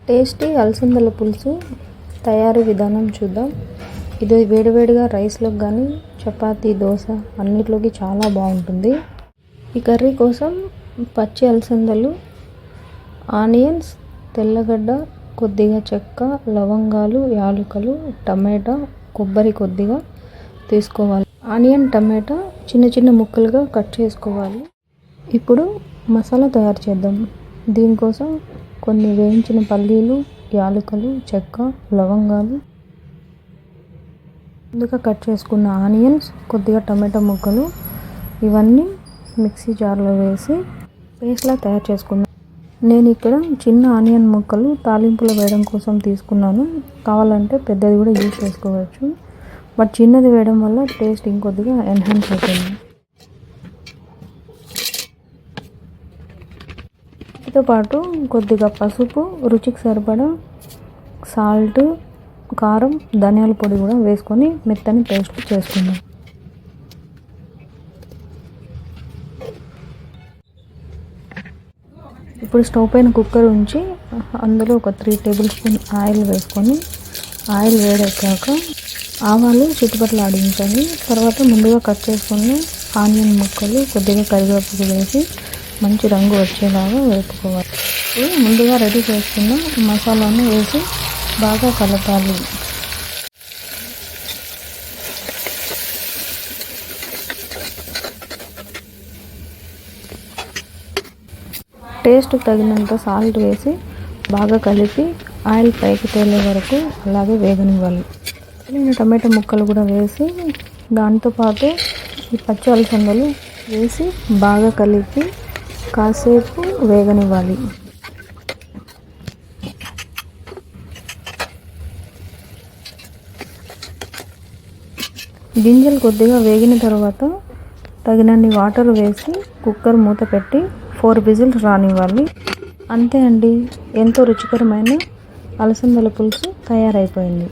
Tasty అలసందల పులుసు తయారీ విధానం చూద్దాం. ఇది వేడివేడిగా రైస్లోకి కానీ చపాతీ, దోశ అన్నిట్లోకి చాలా బాగుంటుంది. ఈ కర్రీ కోసం పచ్చి అలసందలు, ఆనియన్స్, తెల్లగడ్డ, కొద్దిగా చెక్క, లవంగాలు, యాలకులు, టమాటా, కొబ్బరి కొద్దిగా తీసుకోవాలి. ఆనియన్, టమాటా చిన్న చిన్న ముక్కలుగా కట్ చేసుకోవాలి. ఇప్పుడు మసాలా తయారు చేద్దాం. దీనికోసం కొన్ని వేయించిన పల్లీలు, యాలకులు, చెక్క, లవంగాలు, ముందుగా కట్ చేసుకున్న ఆనియన్స్, కొద్దిగా టమాటా ముక్కలు ఇవన్నీ మిక్సీ జార్లో వేసి పేస్ట్లా తయారు చేసుకున్నాను. నేను ఇక్కడ చిన్న ఆనియన్ ముక్కలు తాలింపులో వేయడం కోసం తీసుకున్నాను. కావాలంటే పెద్దది కూడా యూజ్ చేసుకోవచ్చు. బట్ చిన్నది వేయడం వల్ల టేస్ట్ ఇంకొద్దిగా ఎన్హాన్స్ అవుతుంది. వీటితో పాటు కొద్దిగా పసుపు, రుచికి సరిపడా సాల్ట్, కారం, ధనియాల పొడి కూడా వేసుకొని మెత్తని పేస్ట్ చేసుకుందాం. ఇప్పుడు స్టవ్ పైన కుక్కర్ ఉంచి అందులో ఒక 3 టేబుల్ స్పూన్ ఆయిల్ వేసుకొని ఆయిల్ వేడెక్కాక ఆవాలు చిటిపట్లు ఆడించాలి. తర్వాత ముందుగా కట్ చేసుకున్న ఆనియన్ ముక్కలు, కొద్దిగా కరివేపాకు వేసి మంచి రంగు వచ్చేలాగా వేపుకోవాలి. ముందుగా రెడీ చేసుకున్న మసాలాను వేసి బాగా కలపాలి. టేస్ట్ తగినంత సాల్ట్ వేసి బాగా కలిపి ఆయిల్ పైకి తేలే వరకు అలాగే వేగనివ్వాలి. టమాటా ముక్కలు కూడా వేసి దాంతోపాటు ఈ పచ్చి అలసందలు వేసి బాగా కలిపి కాసేపు వేగనివ్వాలి. గింజలు కొద్దిగా వేగిన తర్వాత తగినన్ని వాటర్ వేసి కుక్కర్ మూత పెట్టి 4 విజిల్స్ రానివ్వాలి. అంతే అండి, ఎంతో రుచికరమైన అలసందల పులుసు తయారైపోయింది.